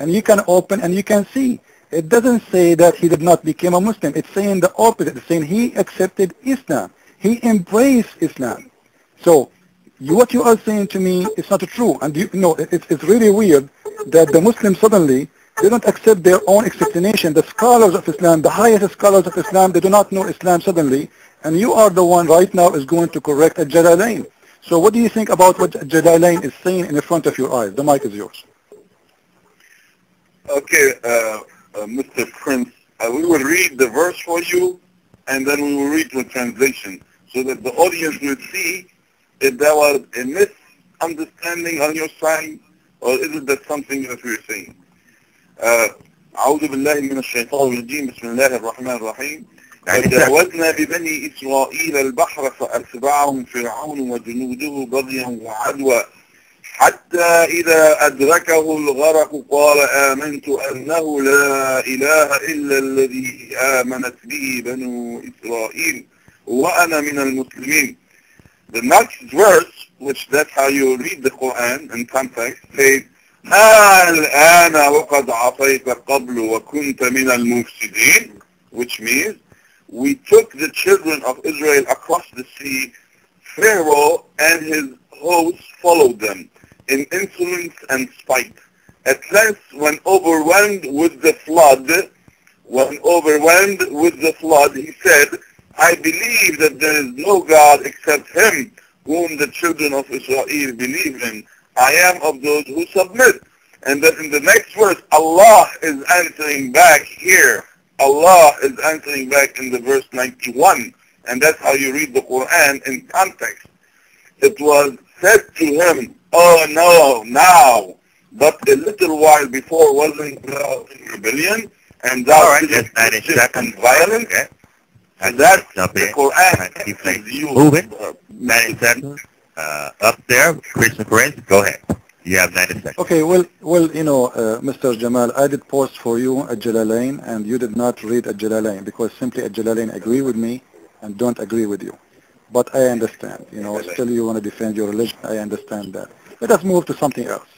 and you can open and you can see. It doesn't say that he did not become a Muslim. It's saying the opposite. It's saying he accepted Islam. He embraced Islam. So what you are saying to me is not true. And it's really weird that the Muslims suddenly, they don't accept their own explanation. The scholars of Islam, the highest scholars of Islam, they do not know Islam suddenly. And you are the one right now is going to correct Al-Jalalain. So what do you think about what Jalalain is saying in front of your eyes? The mic is yours. Okay, Mr. Prince, we will read the verse for you, and then we will read the translation, so that the audience will see if there was a misunderstanding on your side, or is it that something that we are saying. أعوذ بالله من الشيطان الرجيم بسم الله الرحمن الرحيم وجاوزنا ببني إسرائيل البحر فأتبعهم فرعون وجنوده بغيا وعدوى حتى إذا أدركه الغرق قال آمنت أنه لا إله إلا الذي آمنت به بنو إسرائيل وأنا من المسلمين. The next verse, which that's how you read the Quran in context, says الآن وقد عصيت قبل وكنت من المفسدين, which means we took the children of Israel across the sea. Pharaoh and his hosts followed them in insolence and spite. At length, when overwhelmed with the flood, he said, I believe that there is no God except him whom the children of Israel believe in. I am of those who submit. And then in the next verse, Allah is answering back here. Allah is answering back in the verse 91. And that's how you read the Quran in context. It was said to him, oh no, now, but a little while before wasn't thou in rebellion, and thou didst and violence. Okay. And that's the Quran is used. Moving. 90 seconds. Up there, Christian Prince, go ahead. You have 90 seconds. Okay, well, Mr. Jamal, I did post for you Al-Jalalain, and you did not read Al-Jalalain because simply Al-Jalalain agree with me and don't agree with you. But I understand, still you want to defend your religion. I understand that. Let us move to something else.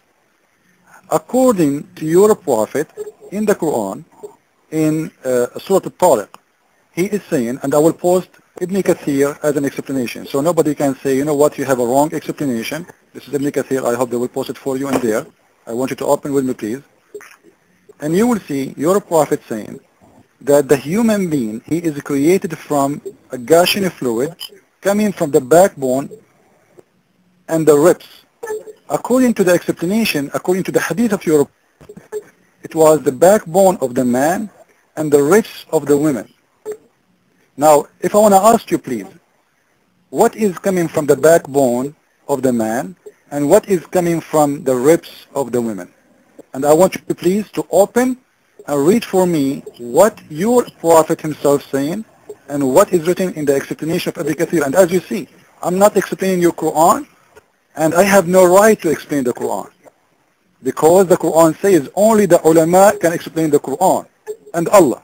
According to your prophet in the Quran, in Surah Al-Tariq, he is saying, and I will post Ibn Kathir as an explanation. So nobody can say, you know what, you have a wrong explanation. This is Ibn Kathir. I hope they will post it for you in there. I want you to open with me, please. And you will see your prophet saying that the human being, he is created from a gushing fluid coming from the backbone and the ribs. According to the explanation, according to the hadith of your prophet, it was the backbone of the man and the ribs of the women. Now, if I want to ask you, please, what is coming from the backbone of the man and what is coming from the ribs of the women? And I want you, please, to open and read for me what your prophet himself saying and what is written in the explanation of Ibn Kathir. And as you see, I'm not explaining your Quran, and I have no right to explain the Quran, because the Quran says only the ulama can explain the Quran and Allah.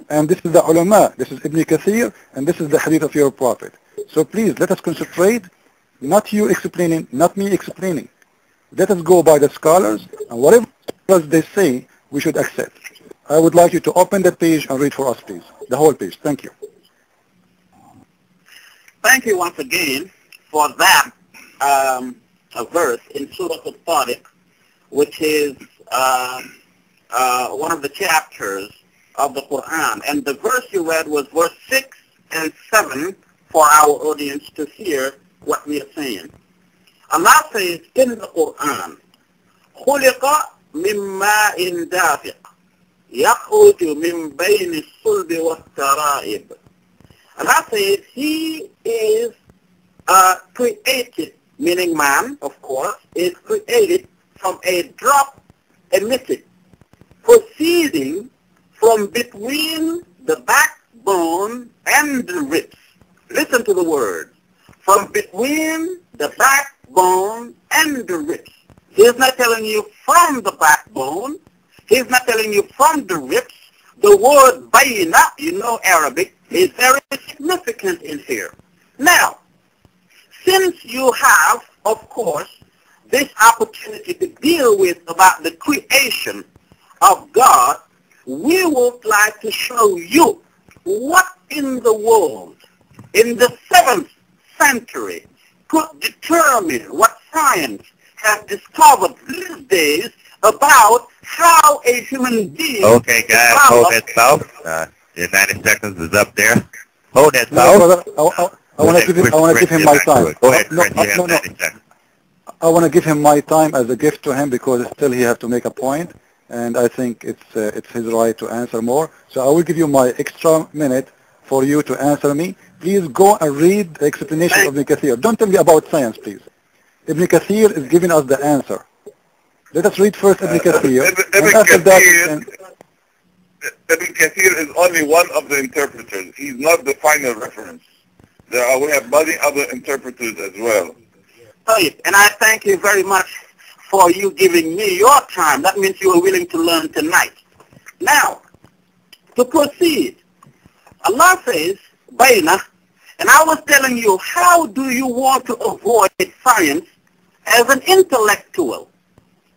And this is the ulama, this is Ibn Kathir, and this is the hadith of your prophet. So please, let us concentrate, not you explaining, not me explaining. Let us go by the scholars, and whatever they say, we should accept. I would like you to open that page and read for us, please. The whole page. Thank you. Thank you once again for that a verse in Surah Al-Tariq, which is one of the chapters of the Quran. And the verse you read was verse 6 and 7 for our audience to hear what we are saying. Allah says in the Quran, خُلِقَ مِن مَّاءٍ دَافِقٍ يَخْرُجُ مِن بَيْنِ الصُّلْبِ وَالتَّرَائِبِ. Allah says He is created, meaning man, of course, is created from a drop emitted, proceeding from between the backbone and the ribs. Listen to the words. From between the backbone and the ribs. He's not telling you from the backbone. He's not telling you from the ribs. The word bayna, you know Arabic, is very significant in here. Now, since you have, of course, this opportunity to deal with about the creation of God, we would like to show you what in the world in the 7th century could determine what science has discovered these days about how a human being... Okay, guys, hold that thought. Your 90 seconds is up there. Hold that No, thought. brother, I want to give him my time. Go ahead, Chris, you have 90 seconds. I want to give him my time as a gift to him because still he has to make a point, and I think it's his right to answer more. So I will give you my extra minute for you to answer me. Please go and read the explanation of Ibn Kathir. Don't tell me about science, please. Ibn Kathir is giving us the answer. Let us read first Ibn Kathir. Ibn Kathir is only one of the interpreters. He's not the final reference. We have many other interpreters as well. Right. And I thank you very much for you giving me your time. That means you are willing to learn tonight. Now, to proceed, Allah says, Baina, and I was telling you, how do you want to avoid science as an intellectual?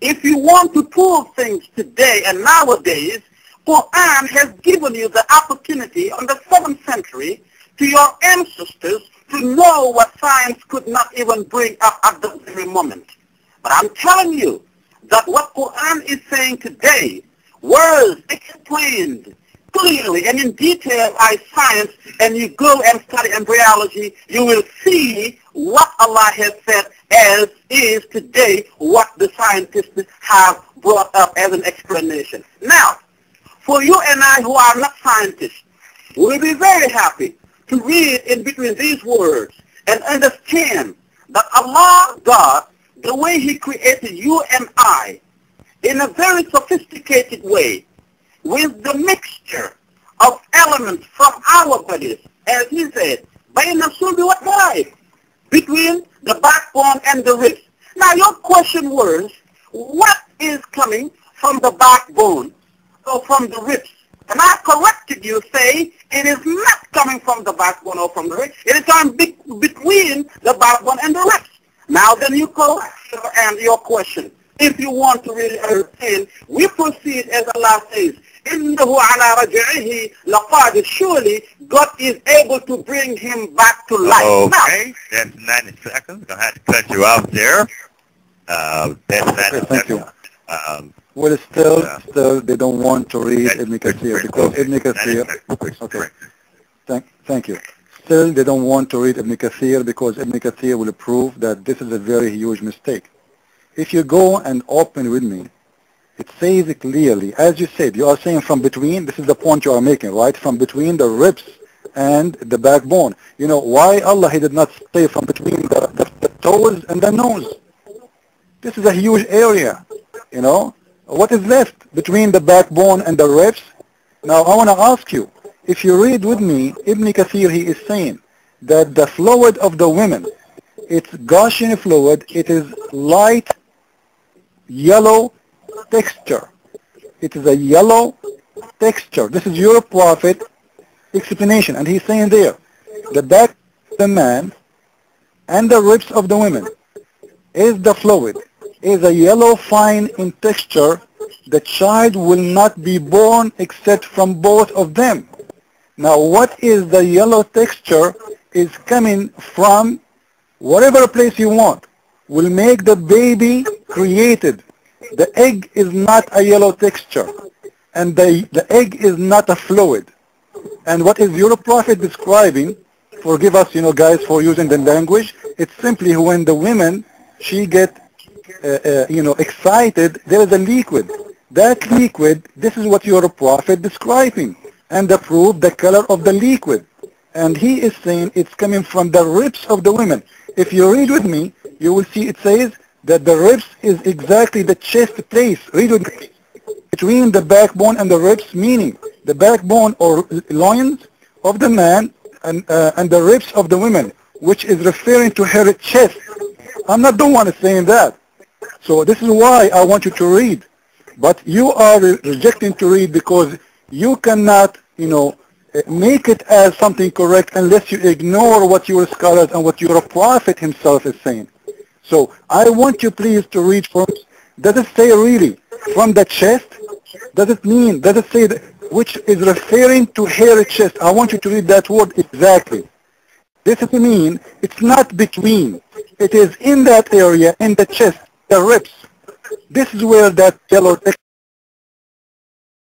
If you want to prove things today and nowadays, Quran has given you the opportunity on the 7th century to your ancestors to know what science could not even bring up at the very moment. But I'm telling you that what Quran is saying today, words explained clearly and in detail by science, and you go and study embryology, you will see what Allah has said as is today what the scientists have brought up as an explanation. Now, for you and I who are not scientists, we'll be very happy to read in between these words and understand that Allah, God, the way He created you and I, in a very sophisticated way, with the mixture of elements from our bodies, as He said, between the backbone and the ribs. Now your question was, what is coming from the backbone or from the ribs? And I corrected you, say it is not coming from the backbone or from the ribs. It is coming between the backbone and the ribs. Now then you correct your question. If you want to really understand, we proceed as Allah says, إِنَّهُ عَلَى رَجْعِهِ لَقَادِرٌ. Surely God is able to bring him back to life. Okay, now, that's 90 seconds. I'll have to cut you off there. That's 90 seconds. Well, still, they don't want to read Ibn Kathir because Ibn Kathir. Okay. Thank you. Still, they don't want to read Ibn Kathir because Ibn Kathir will prove that this is a very huge mistake. If you go and open with me, it says clearly, as you said, you are saying from between, this is the point you are making, right? From between the ribs and the backbone. You know, why Allah, He did not say from between the toes and the nose? This is a huge area, you know. What is left between the backbone and the ribs? Now, I want to ask you, if you read with me, Ibn Kathir, he is saying that the fluid of the women, it's Gaussian fluid, it is light yellow texture. It is a yellow texture. This is your prophet explanation, and he's saying there, the back of the man and the ribs of the women is the fluid, is a yellow fine in texture. The child will not be born except from both of them. Now what is the yellow texture is coming from whatever place you want. Will make the baby created. The egg is not a yellow texture, and the egg is not a fluid. And what is your prophet describing, forgive us, you know, guys, for using the language, it's simply when the women, she get, excited, there is a liquid. That liquid, this is what your prophet describing, and the proof, the color of the liquid. And he is saying it's coming from the ribs of the women. If you read with me, you will see it says that the ribs is exactly the chest place. Read with me. Between the backbone and the ribs, meaning the backbone or loins of the man and the ribs of the women, which is referring to her chest. I'm not the one saying that. So this is why I want you to read. But you are rejecting to read because you cannot, make it as something correct unless you ignore what your scholars and what your prophet himself is saying. So I want you please to read from, does it say really from the chest? Does it mean, does it say that, which is referring to hairy chest? I want you to read that word exactly. This is mean, it's not between. It is in that area, in the chest, the ribs. This is where that yellow text